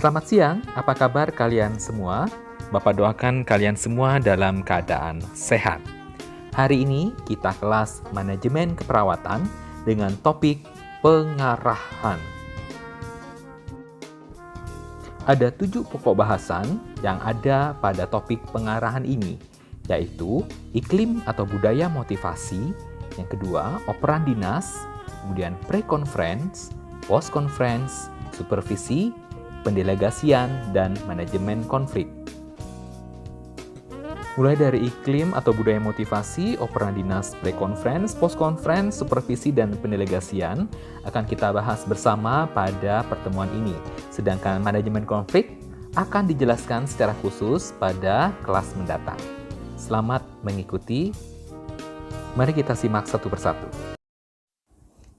Selamat siang, apa kabar kalian semua? Bapak doakan kalian semua dalam keadaan sehat. Hari ini kita kelas manajemen keperawatan dengan topik pengarahan. Ada 7 pokok bahasan yang ada pada topik pengarahan ini, yaitu iklim atau budaya motivasi, yang kedua operan dinas, kemudian pre-conference, post-conference, supervisi, pendelegasian, dan manajemen konflik. Mulai dari iklim atau budaya motivasi, operan dinas, pre-conference, post-conference, supervisi, dan pendelegasian akan kita bahas bersama pada pertemuan ini. Sedangkan manajemen konflik akan dijelaskan secara khusus pada kelas mendatang. Selamat mengikuti. Mari kita simak satu persatu.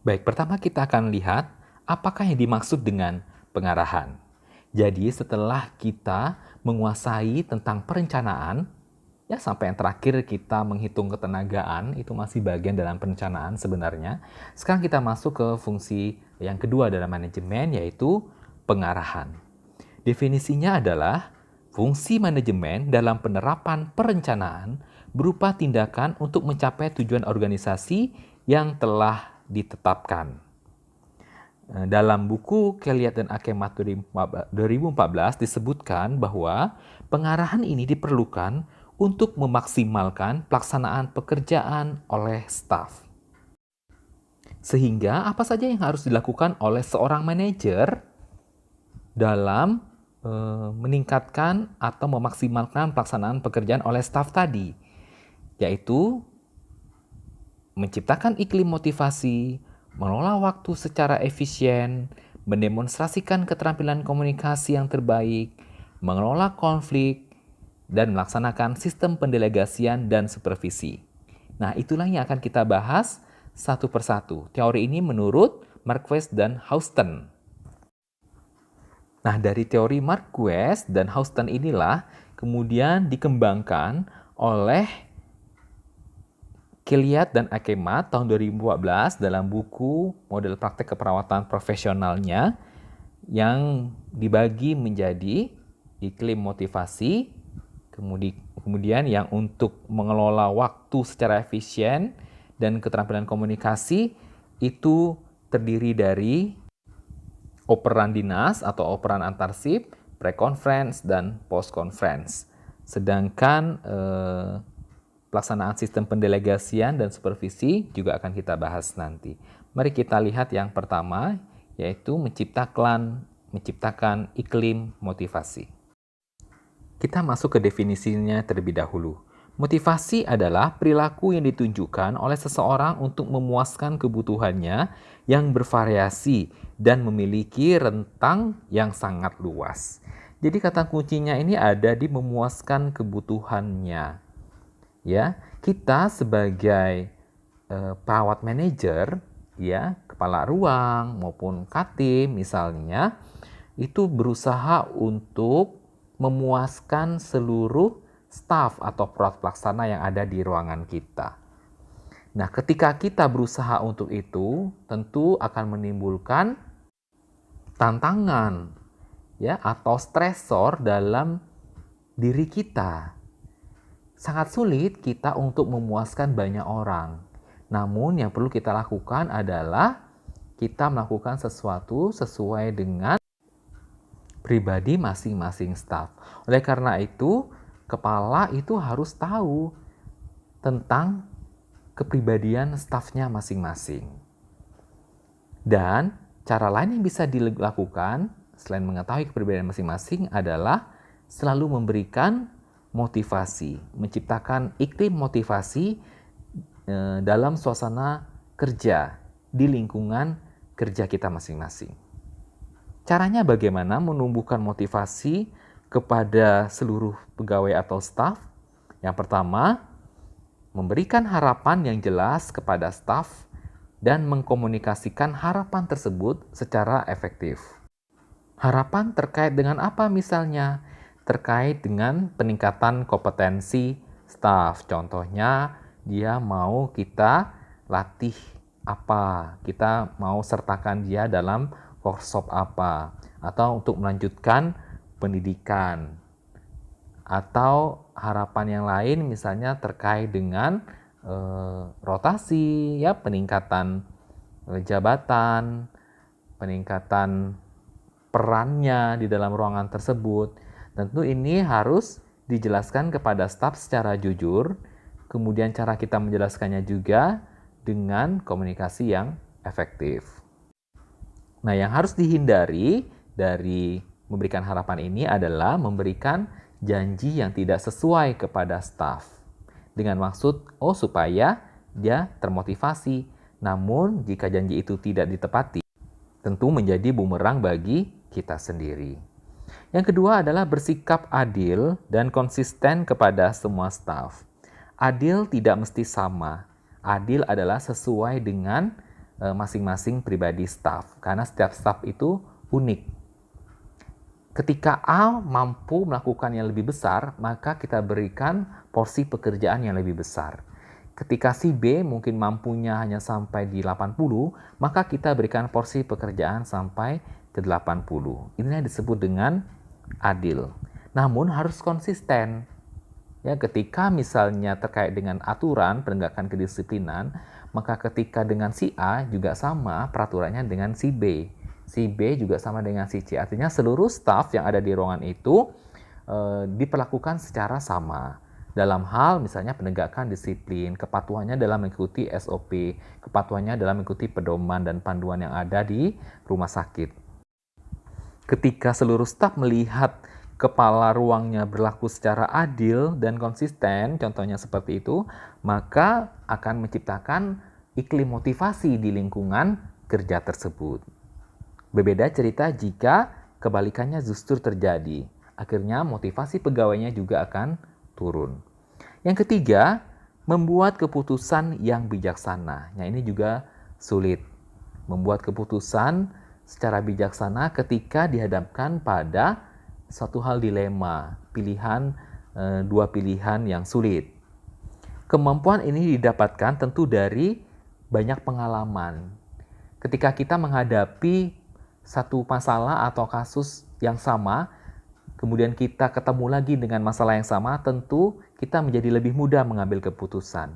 Baik, pertama kita akan lihat apakah yang dimaksud dengan pengarahan. Jadi setelah kita menguasai tentang perencanaan, ya sampai yang terakhir kita menghitung ketenagaan, itu masih bagian dalam perencanaan sebenarnya. Sekarang kita masuk ke fungsi yang kedua dalam manajemen, yaitu pengarahan. Definisinya adalah fungsi manajemen dalam penerapan perencanaan berupa tindakan untuk mencapai tujuan organisasi yang telah ditetapkan. Dalam buku Kelliat dan Akemat 2014 disebutkan bahwa pengarahan ini diperlukan untuk memaksimalkan pelaksanaan pekerjaan oleh staf. Sehingga apa saja yang harus dilakukan oleh seorang manajer dalam meningkatkan atau memaksimalkan pelaksanaan pekerjaan oleh staf tadi, yaitu menciptakan iklim motivasi, mengelola waktu secara efisien, mendemonstrasikan keterampilan komunikasi yang terbaik, mengelola konflik, dan melaksanakan sistem pendelegasian dan supervisi. Nah, itulah yang akan kita bahas satu persatu. Teori ini menurut Marquez dan Houston. Nah, dari teori Marquez dan Houston inilah kemudian dikembangkan oleh Kelliat dan Akemat tahun 2014 dalam buku model praktek keperawatan profesionalnya yang dibagi menjadi iklim motivasi, kemudian yang untuk mengelola waktu secara efisien dan keterampilan komunikasi itu terdiri dari operan dinas atau operan antarsip, pre-conference, dan post-conference. Sedangkan pelaksanaan sistem pendelegasian dan supervisi juga akan kita bahas nanti. Mari kita lihat yang pertama, yaitu menciptakan iklim motivasi. Kita masuk ke definisinya terlebih dahulu. Motivasi adalah perilaku yang ditunjukkan oleh seseorang untuk memuaskan kebutuhannya yang bervariasi dan memiliki rentang yang sangat luas. Jadi kata kuncinya ini ada di memuaskan kebutuhannya. Ya, kita sebagai perawat manajer, ya, kepala ruang maupun Katim misalnya, itu berusaha untuk memuaskan seluruh staf atau perawat pelaksana yang ada di ruangan kita. Nah, ketika kita berusaha untuk itu, tentu akan menimbulkan tantangan, ya, atau stresor dalam diri kita. Sangat sulit kita untuk memuaskan banyak orang. Namun yang perlu kita lakukan adalah kita melakukan sesuatu sesuai dengan pribadi masing-masing staf. Oleh karena itu, kepala itu harus tahu tentang kepribadian stafnya masing-masing. Dan cara lain yang bisa dilakukan selain mengetahui kepribadian masing-masing adalah selalu memberikan motivasi, menciptakan iklim motivasi dalam suasana kerja di lingkungan kerja kita masing-masing. Caranya bagaimana menumbuhkan motivasi kepada seluruh pegawai atau staf? Yang pertama, memberikan harapan yang jelas kepada staf dan mengkomunikasikan harapan tersebut secara efektif. Harapan terkait dengan apa misalnya? Terkait dengan peningkatan kompetensi staf. Contohnya, dia mau kita latih apa, kita mau sertakan dia dalam workshop apa, atau untuk melanjutkan pendidikan, atau harapan yang lain misalnya terkait dengan rotasi, ya, peningkatan jabatan, peningkatan perannya di dalam ruangan tersebut. Tentu ini harus dijelaskan kepada staf secara jujur, kemudian cara kita menjelaskannya juga dengan komunikasi yang efektif. Nah, yang harus dihindari dari memberikan harapan ini adalah memberikan janji yang tidak sesuai kepada staf. Dengan maksud, supaya dia termotivasi. Namun, jika janji itu tidak ditepati, tentu menjadi bumerang bagi kita sendiri. Yang kedua adalah bersikap adil dan konsisten kepada semua staf. Adil tidak mesti sama. Adil adalah sesuai dengan masing-masing pribadi staf, karena setiap staf itu unik. Ketika A mampu melakukan yang lebih besar, maka kita berikan porsi pekerjaan yang lebih besar. Ketika si B mungkin mampunya hanya sampai di 80, maka kita berikan porsi pekerjaan sampai ke 80. Ini yang disebut dengan adil. Namun harus konsisten. Ya, ketika misalnya terkait dengan aturan penegakan kedisiplinan, maka ketika dengan si A juga sama peraturannya dengan si B. Si B juga sama dengan si C. Artinya seluruh staf yang ada di ruangan itu diperlakukan secara sama. Dalam hal misalnya penegakan disiplin, kepatuhannya dalam mengikuti SOP, kepatuhannya dalam mengikuti pedoman dan panduan yang ada di rumah sakit. Ketika seluruh staf melihat kepala ruangnya berlaku secara adil dan konsisten, contohnya seperti itu, maka akan menciptakan iklim motivasi di lingkungan kerja tersebut. Berbeda cerita jika kebalikannya justru terjadi. Akhirnya motivasi pegawainya juga akan turun. Yang ketiga, membuat keputusan yang bijaksana. Nah, ini juga sulit. Membuat keputusan secara bijaksana ketika dihadapkan pada suatu hal dilema, dua pilihan yang sulit. Kemampuan ini didapatkan tentu dari banyak pengalaman. Ketika kita menghadapi satu masalah atau kasus yang sama, kemudian kita ketemu lagi dengan masalah yang sama, tentu kita menjadi lebih mudah mengambil keputusan.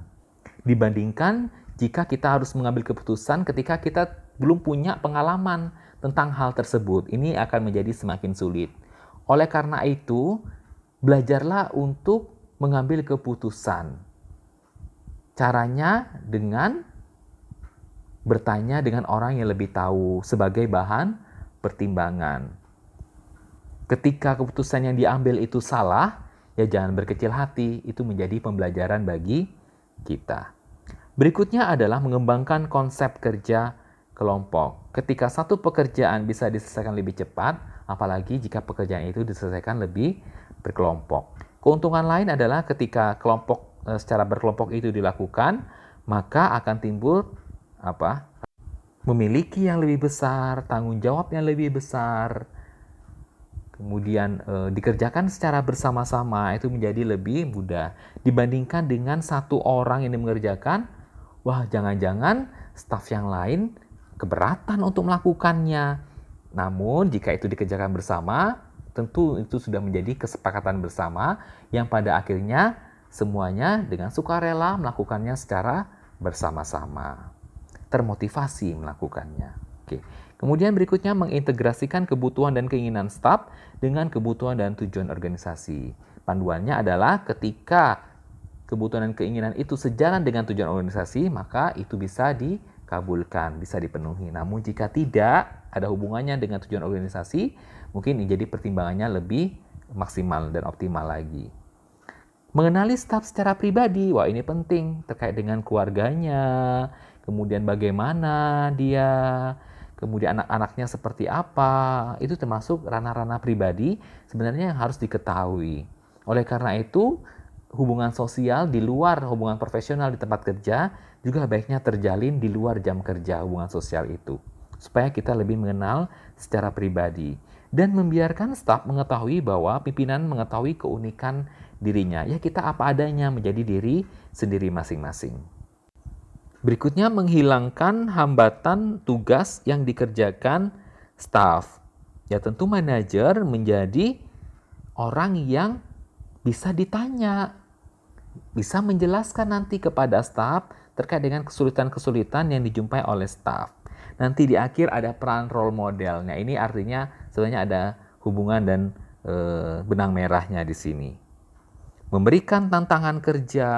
Dibandingkan jika kita harus mengambil keputusan ketika kita belum punya pengalaman tentang hal tersebut. Ini akan menjadi semakin sulit. Oleh karena itu, belajarlah untuk mengambil keputusan. Caranya dengan bertanya dengan orang yang lebih tahu sebagai bahan pertimbangan. Ketika keputusan yang diambil itu salah, ya jangan berkecil hati, itu menjadi pembelajaran bagi kita. Berikutnya adalah mengembangkan konsep kerja kelompok. Ketika satu pekerjaan bisa diselesaikan lebih cepat, apalagi jika pekerjaan itu diselesaikan lebih berkelompok. Keuntungan lain adalah ketika secara berkelompok itu dilakukan, maka akan timbul memiliki yang lebih besar, tanggung jawab yang lebih besar, kemudian dikerjakan secara bersama-sama, itu menjadi lebih mudah. Dibandingkan dengan satu orang yang mengerjakan, wah jangan-jangan staf yang lain keberatan untuk melakukannya. Namun jika itu dikerjakan bersama, tentu itu sudah menjadi kesepakatan bersama yang pada akhirnya semuanya dengan sukarela melakukannya secara bersama-sama. Termotivasi melakukannya. Oke. Kemudian berikutnya mengintegrasikan kebutuhan dan keinginan staf dengan kebutuhan dan tujuan organisasi. Panduannya adalah ketika kebutuhan dan keinginan itu sejalan dengan tujuan organisasi, maka itu bisa dikabulkan, bisa dipenuhi. Namun jika tidak ada hubungannya dengan tujuan organisasi, mungkin jadi pertimbangannya lebih maksimal dan optimal lagi. Mengenali staf secara pribadi, wah ini penting terkait dengan keluarganya, kemudian bagaimana dia, kemudian anak-anaknya seperti apa, itu termasuk ranah-ranah pribadi sebenarnya yang harus diketahui. Oleh karena itu, hubungan sosial di luar hubungan profesional di tempat kerja juga baiknya terjalin di luar jam kerja hubungan sosial itu, supaya kita lebih mengenal secara pribadi dan membiarkan staf mengetahui bahwa pimpinan mengetahui keunikan dirinya. Ya, kita apa adanya menjadi diri sendiri masing-masing. Berikutnya, menghilangkan hambatan tugas yang dikerjakan staff. Ya tentu manajer menjadi orang yang bisa ditanya, bisa menjelaskan nanti kepada staff terkait dengan kesulitan-kesulitan yang dijumpai oleh staff. Nanti di akhir ada peran role model. Nah, ini artinya sebenarnya ada hubungan dan benang merahnya di sini. Memberikan tantangan kerja,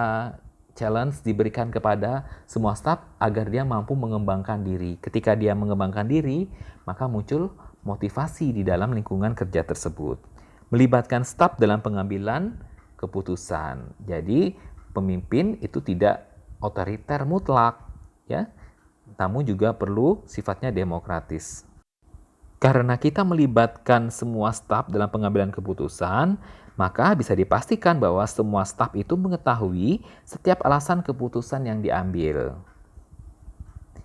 challenge diberikan kepada semua staff agar dia mampu mengembangkan diri. Ketika dia mengembangkan diri, maka muncul motivasi di dalam lingkungan kerja tersebut. Melibatkan staff dalam pengambilan keputusan. Jadi, pemimpin itu tidak otoriter mutlak, ya. Namun juga perlu sifatnya demokratis. Karena kita melibatkan semua staf dalam pengambilan keputusan, maka bisa dipastikan bahwa semua staf itu mengetahui setiap alasan keputusan yang diambil.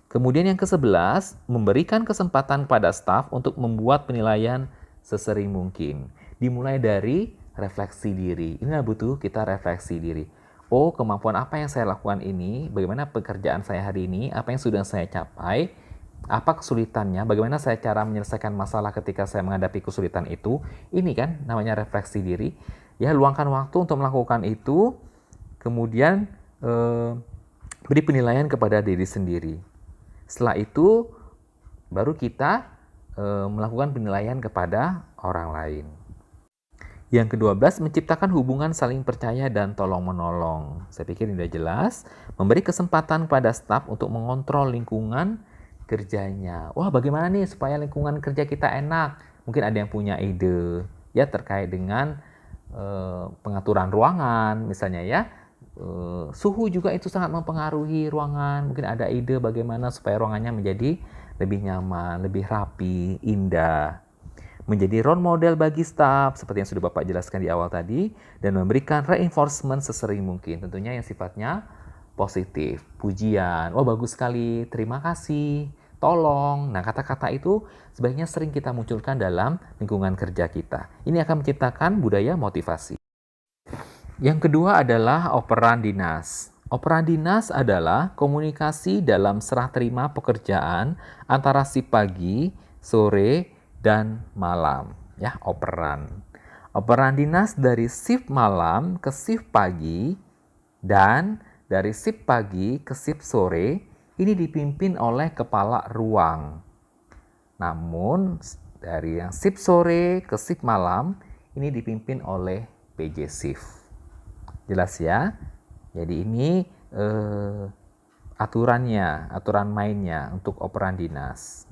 Kemudian yang ke-11, memberikan kesempatan pada staf untuk membuat penilaian sesering mungkin. Dimulai dari refleksi diri. Ini butuh kita refleksi diri. Oh, kemampuan apa yang saya lakukan ini? Bagaimana pekerjaan saya hari ini? Apa yang sudah saya capai? Apa kesulitannya? Bagaimana saya cara menyelesaikan masalah ketika saya menghadapi kesulitan itu? Ini kan namanya refleksi diri. Ya, luangkan waktu untuk melakukan itu. Kemudian beri penilaian kepada diri sendiri. Setelah itu baru kita melakukan penilaian kepada orang lain. Yang ke-12, menciptakan hubungan saling percaya dan tolong-menolong. Saya pikir ini sudah jelas. Memberi kesempatan kepada staf untuk mengontrol lingkungan kerjanya. Wah, bagaimana nih supaya lingkungan kerja kita enak? Mungkin ada yang punya ide ya terkait dengan pengaturan ruangan misalnya ya. Suhu juga itu sangat mempengaruhi ruangan. Mungkin ada ide bagaimana supaya ruangannya menjadi lebih nyaman, lebih rapi, indah. Menjadi role model bagi staf, seperti yang sudah Bapak jelaskan di awal tadi, dan memberikan reinforcement sesering mungkin, tentunya yang sifatnya positif, pujian, wah bagus sekali, terima kasih, tolong. Nah, kata-kata itu sebaiknya sering kita munculkan dalam lingkungan kerja kita. Ini akan menciptakan budaya motivasi. Yang kedua adalah operan dinas. Operan dinas adalah komunikasi dalam serah terima pekerjaan antara shift pagi, sore, dan malam, ya, operan. Operan dinas dari shift malam ke shift pagi dan dari shift pagi ke shift sore ini dipimpin oleh kepala ruang. Namun dari yang shift sore ke shift malam ini dipimpin oleh PJ shift. Jelas ya? Jadi ini aturan mainnya untuk operan dinas.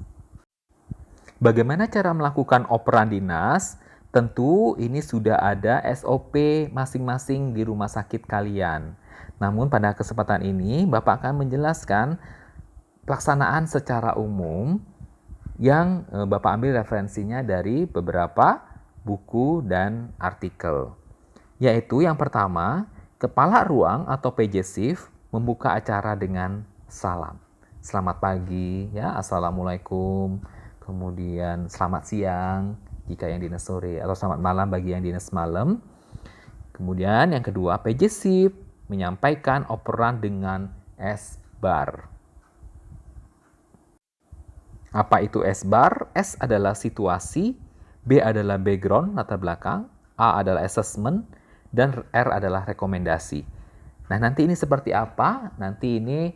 Bagaimana cara melakukan operan dinas? Tentu ini sudah ada SOP masing-masing di rumah sakit kalian. Namun pada kesempatan ini Bapak akan menjelaskan pelaksanaan secara umum yang Bapak ambil referensinya dari beberapa buku dan artikel. Yaitu yang pertama, kepala ruang atau PJ shift membuka acara dengan salam. Selamat pagi, ya, assalamualaikum. Kemudian selamat siang jika yang dinas sore, atau selamat malam bagi yang dinas malam. Kemudian yang kedua, PJ shift menyampaikan operan dengan S-bar. Apa itu S-bar? S adalah situasi, B adalah background, latar belakang, A adalah assessment, dan R adalah rekomendasi. Nah, nanti ini seperti apa? Nanti ini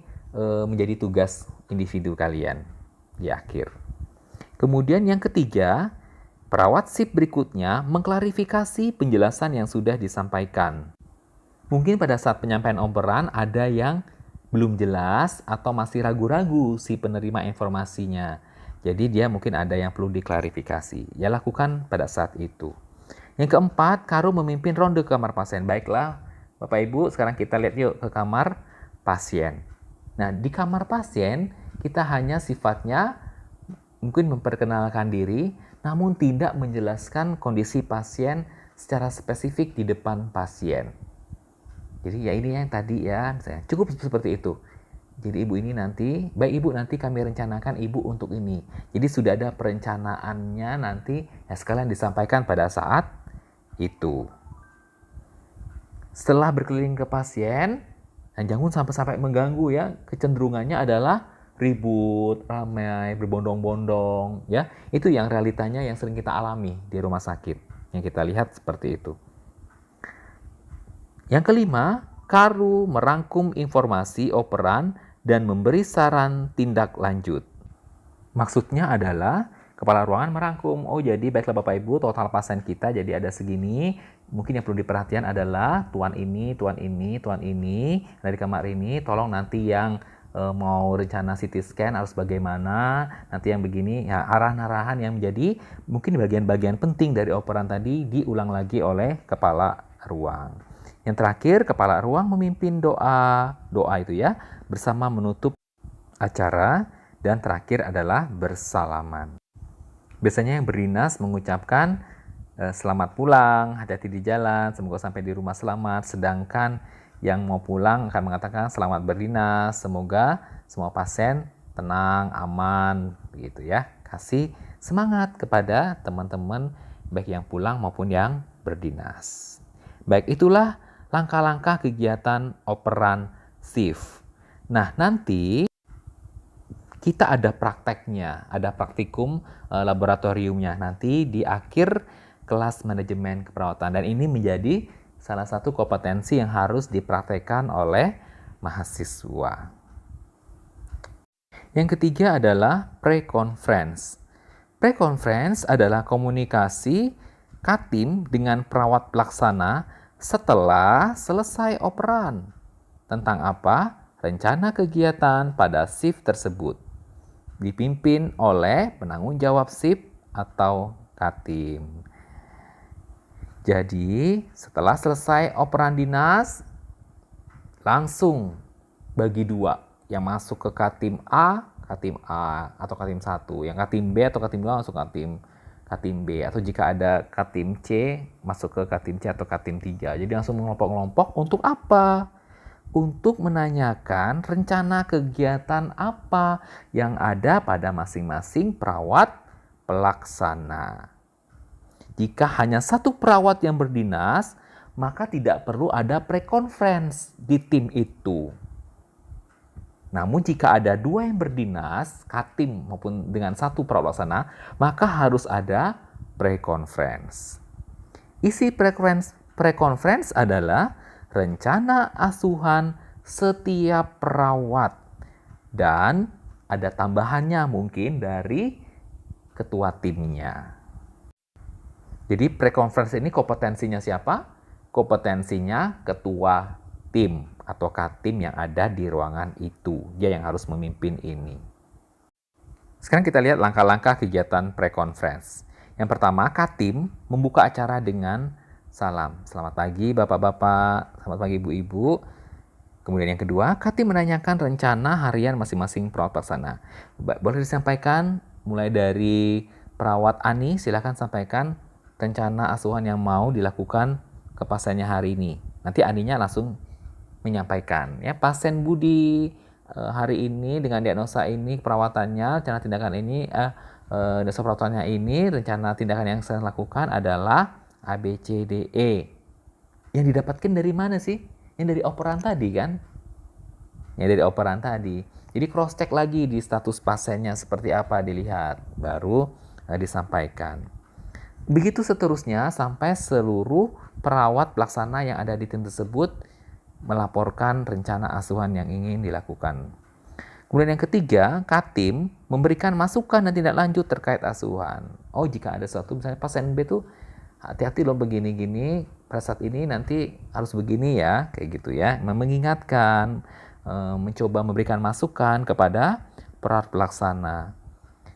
menjadi tugas individu kalian di akhir. Kemudian yang ketiga, perawat shift berikutnya mengklarifikasi penjelasan yang sudah disampaikan. Mungkin pada saat penyampaian operan ada yang belum jelas atau masih ragu-ragu si penerima informasinya. Jadi dia mungkin ada yang perlu diklarifikasi. Ya, lakukan pada saat itu. Yang keempat, Karu memimpin ronde ke kamar pasien. Baiklah, Bapak Ibu, sekarang kita lihat yuk ke kamar pasien. Nah, di kamar pasien kita hanya sifatnya mungkin memperkenalkan diri, namun tidak menjelaskan kondisi pasien secara spesifik di depan pasien. Jadi ya ini yang tadi ya, misalnya cukup seperti itu. Jadi ibu ini nanti, baik ibu nanti kami rencanakan ibu untuk ini. Jadi sudah ada perencanaannya nanti, ya sekalian disampaikan pada saat itu. Setelah berkeliling ke pasien, jangan sampai mengganggu ya, kecenderungannya adalah ribut, ramai, berbondong-bondong, ya. Itu yang realitanya yang sering kita alami di rumah sakit. Yang kita lihat seperti itu. Yang kelima, Karu merangkum informasi operan dan memberi saran tindak lanjut. Maksudnya adalah kepala ruangan merangkum, oh jadi baiklah Bapak Ibu, total pasien kita jadi ada segini, mungkin yang perlu diperhatikan adalah tuan ini, dari kamar ini, tolong nanti yang mau rencana CT scan harus bagaimana, nanti yang begini, ya arahan-arahan yang menjadi mungkin bagian-bagian penting dari operan tadi diulang lagi oleh kepala ruang. Yang terakhir, kepala ruang memimpin doa itu ya, bersama menutup acara, dan terakhir adalah bersalaman. Biasanya yang berdinas mengucapkan selamat pulang, hati-hati di jalan, semoga sampai di rumah selamat, sedangkan yang mau pulang akan mengatakan selamat berdinas, semoga semua pasien tenang, aman, begitu ya. Kasih semangat kepada teman-teman baik yang pulang maupun yang berdinas. Baik, itulah langkah-langkah kegiatan operan shift. Nah, nanti kita ada prakteknya, ada praktikum laboratoriumnya nanti di akhir kelas manajemen keperawatan. Dan ini menjadi salah satu kompetensi yang harus dipraktekkan oleh mahasiswa. Yang ketiga adalah pre-conference. Pre-conference adalah komunikasi Katim dengan perawat pelaksana setelah selesai operan. Tentang apa? Rencana kegiatan pada shift tersebut. Dipimpin oleh penanggung jawab shift atau Katim. Jadi, setelah selesai operan dinas, langsung bagi dua. Yang masuk ke Katim A atau Katim 1. Yang Katim B atau Katim 2 masuk Katim B. Atau jika ada Katim C, masuk ke Katim C atau Katim 3. Jadi langsung mengelompok-kelompok untuk apa? Untuk menanyakan rencana kegiatan apa yang ada pada masing-masing perawat pelaksana. Jika hanya satu perawat yang berdinas, maka tidak perlu ada pre-conference di tim itu. Namun jika ada dua yang berdinas, Katim maupun dengan satu perawat pelaksana, maka harus ada pre-conference. Isi pre-conference adalah rencana asuhan setiap perawat. Dan ada tambahannya mungkin dari ketua timnya. Jadi pre-conference ini kompetensinya siapa? Kompetensinya ketua tim atau Katim yang ada di ruangan itu. Dia yang harus memimpin ini. Sekarang kita lihat langkah-langkah kegiatan pre-conference. Yang pertama, Katim membuka acara dengan salam. Selamat pagi Bapak-Bapak, selamat pagi Ibu-Ibu. Kemudian yang kedua, Katim menanyakan rencana harian masing-masing perawat pelaksana. Boleh disampaikan mulai dari perawat Ani, silakan sampaikan rencana asuhan yang mau dilakukan ke pasiennya hari ini. Nanti Aninya langsung menyampaikan, ya pasien Budi hari ini dengan diagnosa ini, perawatannya, rencana tindakan ini, dasar perawatannya ini, rencana tindakan yang saya lakukan adalah A, B, C, D, E. Yang didapatkan dari mana sih? Yang dari operan tadi kan? Ya dari operan tadi. Jadi cross check lagi di status pasiennya seperti apa dilihat. Baru disampaikan. Begitu seterusnya sampai seluruh perawat pelaksana yang ada di tim tersebut melaporkan rencana asuhan yang ingin dilakukan. Kemudian yang ketiga, Katim memberikan masukan dan tindak lanjut terkait asuhan. Oh jika ada suatu misalnya pasien B tuh hati-hati loh begini-gini, pada saat ini nanti harus begini ya, kayak gitu ya. Mengingatkan, mencoba memberikan masukan kepada perawat pelaksana.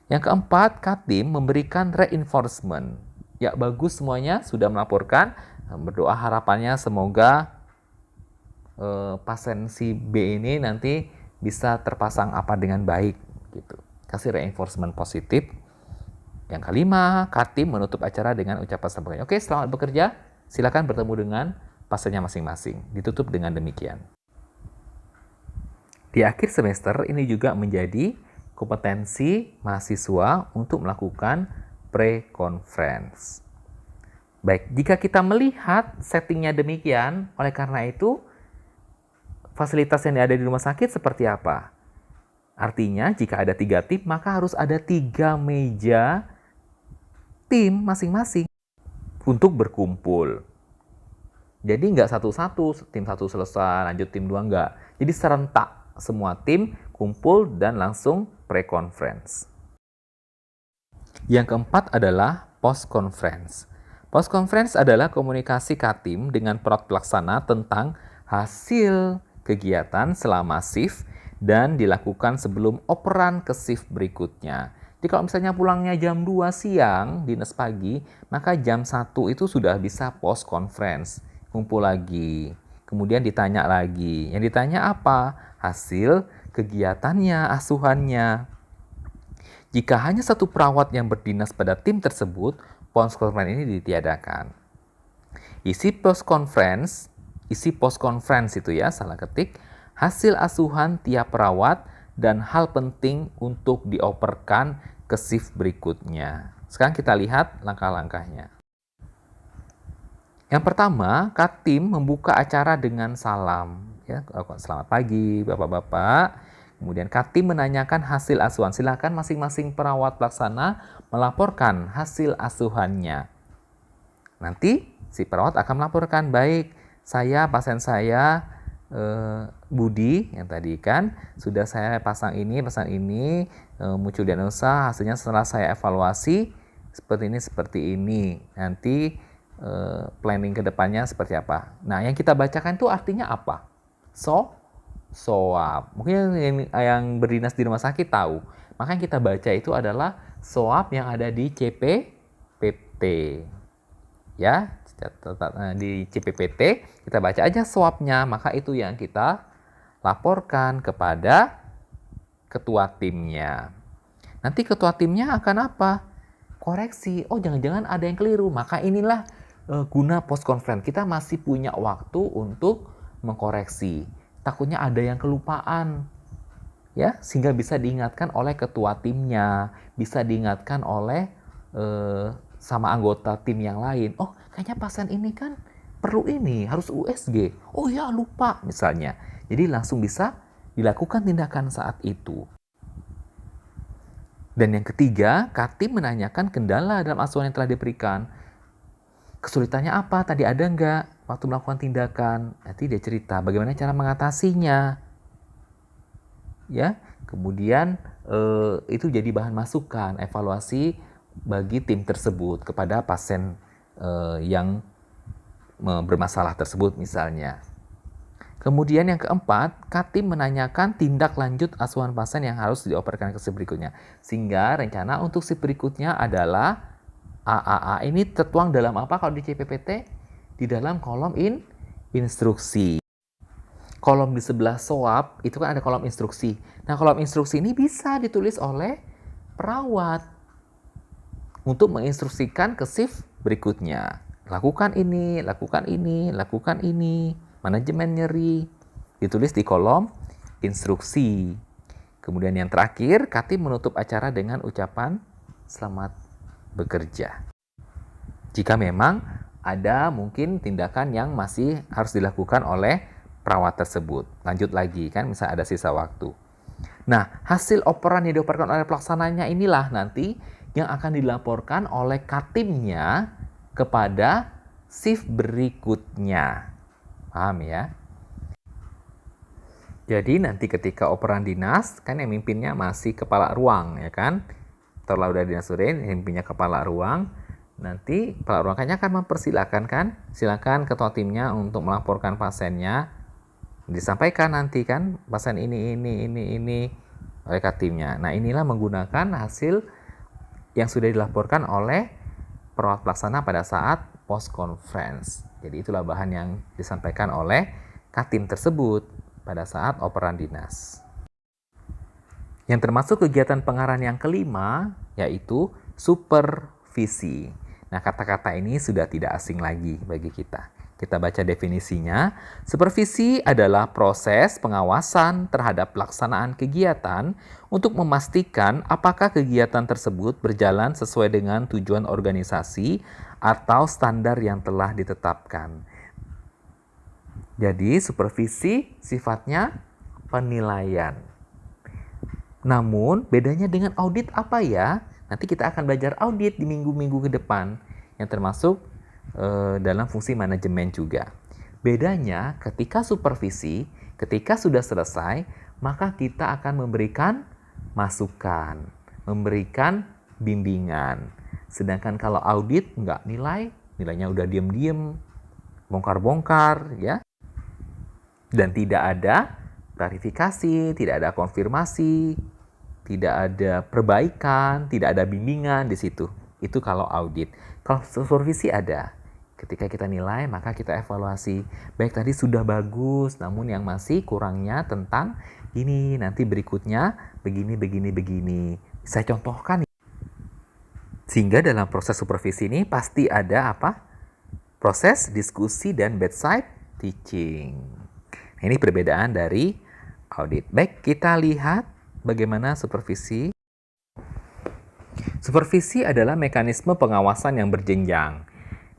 Yang keempat, Katim memberikan reinforcement. Ya bagus semuanya, sudah melaporkan, berdoa harapannya semoga pasien si B ini nanti bisa terpasang apa dengan baik. Gitu. Kasih reinforcement positif. Yang kelima, Katim menutup acara dengan ucapan selamat. Oke, selamat bekerja. Silakan bertemu dengan pasiennya masing-masing. Ditutup dengan demikian. Di akhir semester ini juga menjadi kompetensi mahasiswa untuk melakukan pre-conference. Baik, jika kita melihat settingnya demikian, oleh karena itu fasilitas yang ada di rumah sakit seperti apa? Artinya jika ada 3 tim, maka harus ada 3 meja tim masing-masing untuk berkumpul. Jadi nggak satu-satu, tim satu selesai, lanjut tim 2 nggak. Jadi serentak, semua tim kumpul dan langsung pre-conference. Yang keempat adalah post-conference. Post-conference adalah komunikasi Katim dengan perawat pelaksana tentang hasil kegiatan selama shift dan dilakukan sebelum operan ke shift berikutnya. Jadi kalau misalnya pulangnya jam 2 siang, dinas pagi, maka jam 1 itu sudah bisa post-conference. Kumpul lagi, kemudian ditanya lagi. Yang ditanya apa? Hasil kegiatannya, asuhannya. Jika hanya satu perawat yang berdinas pada tim tersebut, post-conference ini ditiadakan. Isi post-conference itu ya, salah ketik, hasil asuhan tiap perawat dan hal penting untuk dioperkan ke shift berikutnya. Sekarang kita lihat langkah-langkahnya. Yang pertama, Katim membuka acara dengan salam. Ya, selamat pagi Bapak-Bapak. Kemudian Katim menanyakan hasil asuhan. Silakan masing-masing perawat pelaksana melaporkan hasil asuhannya. Nanti si perawat akan melaporkan, baik, pasien saya Budi yang tadi kan sudah saya pasang ini muncul diagnosa, hasilnya setelah saya evaluasi seperti ini nanti planning kedepannya seperti apa. Nah, yang kita bacakan itu artinya apa? SOAP. Mungkin yang berdinas di rumah sakit tahu. Maka yang kita baca itu adalah SOAP yang ada di CPPT. Ya, di CPPT kita baca aja SOAP-nya, maka itu yang kita laporkan kepada ketua timnya. Nanti ketua timnya akan apa? Koreksi. Oh, jangan-jangan ada yang keliru. Maka inilah guna post conference. Kita masih punya waktu untuk mengkoreksi. Takutnya ada yang kelupaan. Ya, sehingga bisa diingatkan oleh ketua timnya, bisa diingatkan oleh sama anggota tim yang lain. Oh, kayaknya pasien ini kan perlu ini, harus USG. Oh ya, lupa misalnya. Jadi langsung bisa dilakukan tindakan saat itu. Dan yang ketiga, Katim menanyakan kendala dalam asuhan yang telah diberikan. Kesulitannya apa? Tadi ada nggak waktu melakukan tindakan? Nanti dia cerita bagaimana cara mengatasinya. Ya, kemudian itu jadi bahan masukan, evaluasi bagi tim tersebut kepada pasien yang bermasalah tersebut misalnya. Kemudian yang keempat, Katim menanyakan tindak lanjut asuhan pasien yang harus dioperkan ke shift berikutnya. Sehingga rencana untuk shift berikutnya adalah AAA. Ini tertuang dalam apa kalau di CPPT? Di dalam kolom instruksi. Kolom di sebelah SOAP itu kan ada kolom instruksi. Nah, kolom instruksi ini bisa ditulis oleh perawat untuk menginstruksikan ke shift berikutnya. Lakukan ini, lakukan ini, lakukan ini. Manajemen nyeri. Ditulis di kolom instruksi. Kemudian yang terakhir, Katim menutup acara dengan ucapan selamat bekerja. Jika memang ada mungkin tindakan yang masih harus dilakukan oleh perawat tersebut. Lanjut lagi kan, misalnya ada sisa waktu. Nah, hasil operan yang dioperkan oleh pelaksananya inilah nanti yang akan dilaporkan oleh Katimnya kepada shift berikutnya. Paham ya? Jadi nanti ketika operan dinas, kan yang mimpinnya masih kepala ruang, ya kan? Setelah udah dinas urin, yang mimpinnya kepala ruang. Nanti kepala ruangnya akan mempersilahkan kan? Silakan ketua timnya untuk melaporkan pasiennya. Disampaikan nanti kan, pasien ini oleh Katimnya. Nah, inilah menggunakan hasil yang sudah dilaporkan oleh perawat pelaksana pada saat post conference. Jadi itulah bahan yang disampaikan oleh Katim tersebut pada saat operan dinas. Yang termasuk kegiatan pengarahan yang kelima yaitu supervisi. Nah, kata-kata ini sudah tidak asing lagi bagi kita. Kita baca definisinya. Supervisi adalah proses pengawasan terhadap pelaksanaan kegiatan untuk memastikan apakah kegiatan tersebut berjalan sesuai dengan tujuan organisasi atau standar yang telah ditetapkan. Jadi, supervisi sifatnya penilaian. Namun, bedanya dengan audit apa ya? Nanti kita akan belajar audit di minggu-minggu ke depan, yang termasuk dalam fungsi manajemen juga. Bedanya ketika supervisi, ketika sudah selesai, maka kita akan memberikan masukan, memberikan bimbingan. Sedangkan kalau audit nggak nilainya udah diem-diem, bongkar-bongkar, ya. Dan tidak ada klarifikasi, tidak ada konfirmasi, tidak ada perbaikan, tidak ada bimbingan di situ. Itu kalau audit. Kalau supervisi ada. Ketika kita nilai, maka kita evaluasi. Baik, tadi sudah bagus, namun yang masih kurangnya tentang ini, nanti berikutnya begini, begini, begini. Saya contohkan. Sehingga dalam proses supervisi ini pasti ada apa? Proses diskusi dan bedside teaching. Nah, ini perbedaan dari audit. Baik, kita lihat bagaimana supervisi. Supervisi adalah mekanisme pengawasan yang berjenjang,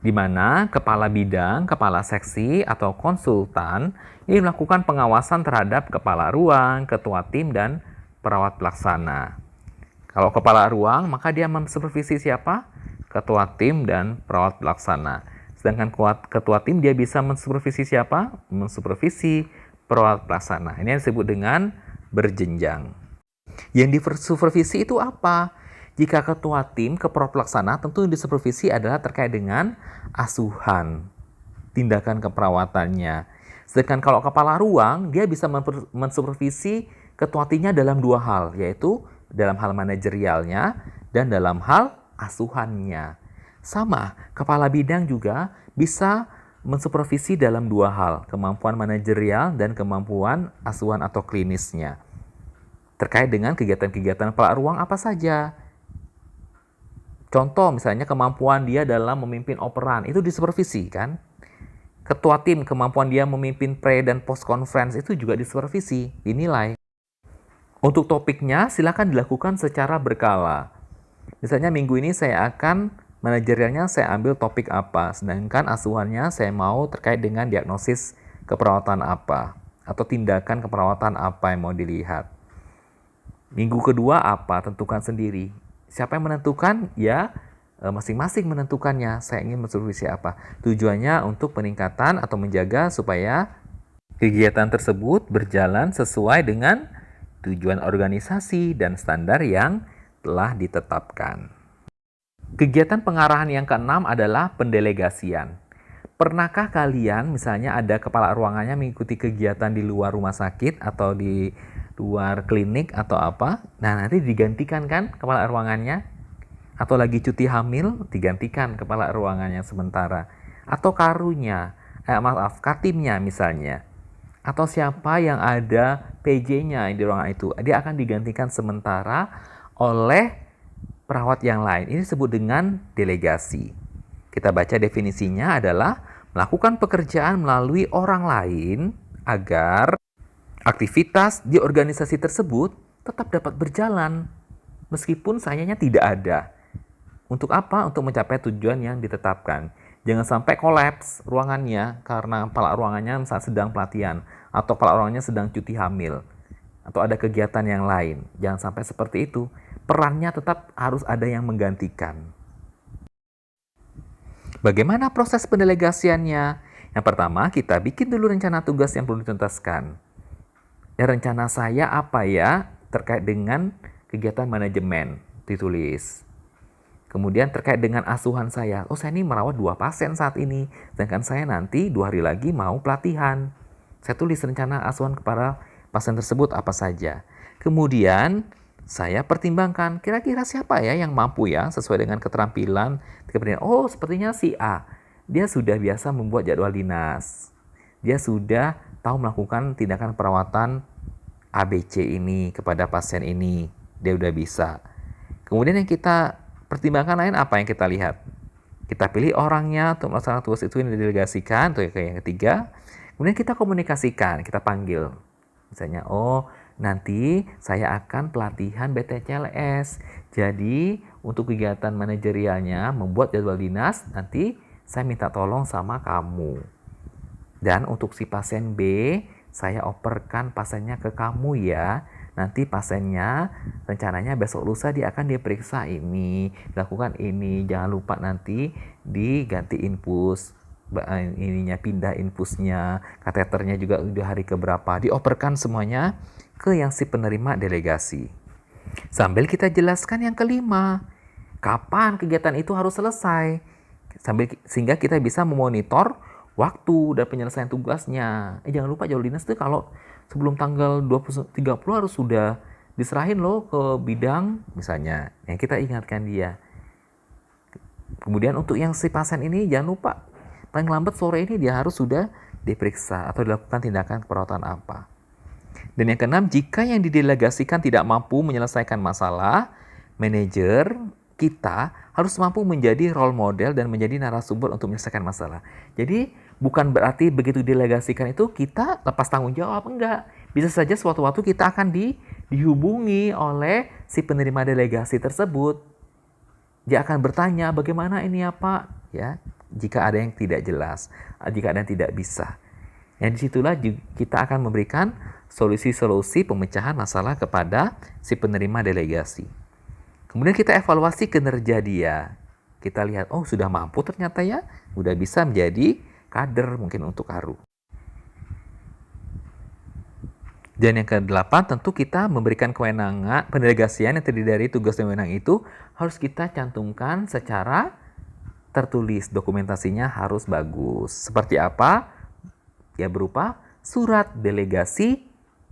di mana kepala bidang, kepala seksi, atau konsultan ini melakukan pengawasan terhadap kepala ruang, ketua tim, dan perawat pelaksana. Kalau kepala ruang, maka dia mensupervisi siapa? Ketua tim dan perawat pelaksana. Sedangkan ketua tim dia bisa mensupervisi siapa? Mensupervisi perawat pelaksana. Ini yang disebut dengan berjenjang. Yang disupervisi itu apa? Jika ketua tim ke perawat pelaksana, tentu yang disupervisi adalah terkait dengan asuhan, tindakan keperawatannya. Sedangkan kalau kepala ruang, dia bisa mensupervisi ketua timnya dalam dua hal, yaitu dalam hal manajerialnya dan dalam hal asuhannya. Sama, kepala bidang juga bisa mensupervisi dalam dua hal, kemampuan manajerial dan kemampuan asuhan atau klinisnya. Terkait dengan kegiatan-kegiatan kepala ruang apa saja. Contoh misalnya kemampuan dia dalam memimpin operan, itu disupervisi kan. Ketua tim, kemampuan dia memimpin pre dan post conference itu juga disupervisi, dinilai. Untuk topiknya silakan dilakukan secara berkala. Misalnya minggu ini saya akan manajerialnya saya ambil topik apa, sedangkan asuhannya saya mau terkait dengan diagnosis keperawatan apa, atau tindakan keperawatan apa yang mau dilihat. Minggu kedua apa, tentukan sendiri. Siapa yang menentukan? Ya, masing-masing menentukannya. Saya ingin mensupervisi apa. Tujuannya untuk peningkatan atau menjaga supaya kegiatan tersebut berjalan sesuai dengan tujuan organisasi dan standar yang telah ditetapkan. Kegiatan pengarahan yang keenam adalah pendelegasian. Pernahkah kalian misalnya ada kepala ruangannya mengikuti kegiatan di luar rumah sakit atau di luar klinik atau apa? Nah, nanti digantikan kan kepala ruangannya? Atau lagi cuti hamil, digantikan kepala ruangannya sementara. Atau katimnya misalnya. Atau siapa yang ada PJ-nya di ruangan itu, dia akan digantikan sementara oleh perawat yang lain. Ini disebut dengan delegasi. Kita baca definisinya adalah melakukan pekerjaan melalui orang lain agar aktivitas di organisasi tersebut tetap dapat berjalan meskipun sayanya tidak ada. Untuk apa? Untuk mencapai tujuan yang ditetapkan. Jangan sampai kolaps ruangannya karena kepala ruangannya saat sedang pelatihan atau kepala ruangannya sedang cuti hamil atau ada kegiatan yang lain. Jangan sampai seperti itu. Perannya tetap harus ada yang menggantikan. Bagaimana proses pendelegasiannya? Yang pertama, kita bikin dulu rencana tugas yang perlu dituntaskan. Rencana saya apa ya terkait dengan kegiatan manajemen, ditulis. Kemudian terkait dengan asuhan saya, saya ini merawat 2 pasien saat ini, sedangkan saya nanti 2 hari lagi mau pelatihan. Saya tulis rencana asuhan kepada pasien tersebut apa saja. Kemudian saya pertimbangkan kira-kira siapa ya yang mampu ya sesuai dengan keterampilan. Sepertinya si A. Dia sudah biasa membuat jadwal dinas. Dia sudah tahu melakukan tindakan perawatan ABC ini kepada pasien ini. Dia udah bisa. Kemudian yang kita pertimbangan lain apa yang kita lihat? Kita pilih orangnya untuk melaksanakan tugas itu yang didelegasikan, untuk yang ketiga. Kemudian kita komunikasikan, kita panggil. Misalnya, nanti saya akan pelatihan BTCLS. Jadi, untuk kegiatan manajerialnya, membuat jadwal dinas, nanti saya minta tolong sama kamu. Dan untuk si pasien B, saya operkan pasiennya ke kamu ya. nanti pasiennya rencananya besok lusa dia akan diperiksa ini, lakukan ini, jangan lupa nanti diganti infus, ininya pindah infusnya, kateternya juga udah hari keberapa, dioperkan semuanya ke yang si penerima delegasi. Sambil kita jelaskan yang kelima, kapan kegiatan itu harus selesai, sehingga kita bisa memonitor waktu dan penyelesaian tugasnya. Jangan lupa jadwal dinas itu kalau sebelum tanggal 20-30 harus sudah diserahin loh ke bidang misalnya. Yang kita ingatkan dia. Kemudian untuk yang si pasien ini jangan lupa paling lambat sore ini dia harus sudah diperiksa atau dilakukan tindakan perawatan apa. Dan yang keenam, jika yang didelegasikan tidak mampu menyelesaikan masalah, manajer kita harus mampu menjadi role model dan menjadi narasumber untuk menyelesaikan masalah. Jadi bukan berarti begitu delegasikan itu kita lepas tanggung jawab, enggak. Bisa saja suatu waktu kita akan dihubungi oleh si penerima delegasi tersebut. Dia akan bertanya, bagaimana ini ya Pak? Ya, jika ada yang tidak jelas, jika ada yang tidak bisa. Yang disitulah kita akan memberikan solusi-solusi pemecahan masalah kepada si penerima delegasi. Kemudian kita evaluasi kinerja dia. Kita lihat, oh sudah mampu ternyata ya, sudah bisa menjadi kader mungkin untuk ARU. Dan yang ke-8, tentu kita memberikan kewenangan, pendelegasian yang terdiri dari tugas dan wewenang itu harus kita cantumkan secara tertulis. Dokumentasinya harus bagus. Seperti apa? Ya berupa surat delegasi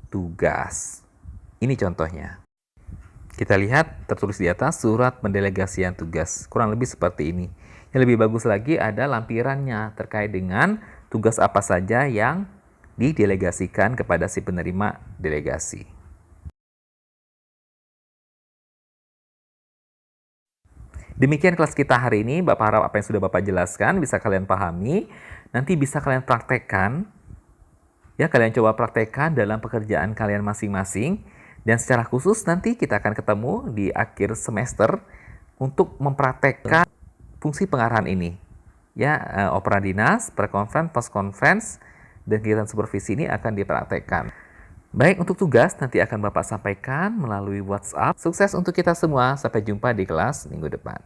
tugas. Ini contohnya. Kita lihat tertulis di atas surat pendelegasian tugas. Kurang lebih seperti ini. Yang lebih bagus lagi ada lampirannya terkait dengan tugas apa saja yang didelegasikan kepada si penerima delegasi. Demikian kelas kita hari ini. Bapak harap apa yang sudah Bapak jelaskan bisa kalian pahami. Nanti bisa kalian praktekkan. Ya, kalian coba praktekkan dalam pekerjaan kalian masing-masing. Dan secara khusus nanti kita akan ketemu di akhir semester untuk mempraktekkan fungsi pengarahan ini. Ya, opera dinas, pre-conference, post-conference, dan kegiatan supervisi ini akan dipraktekkan. Baik, untuk tugas nanti akan Bapak sampaikan melalui WhatsApp. Sukses untuk kita semua. Sampai jumpa di kelas minggu depan.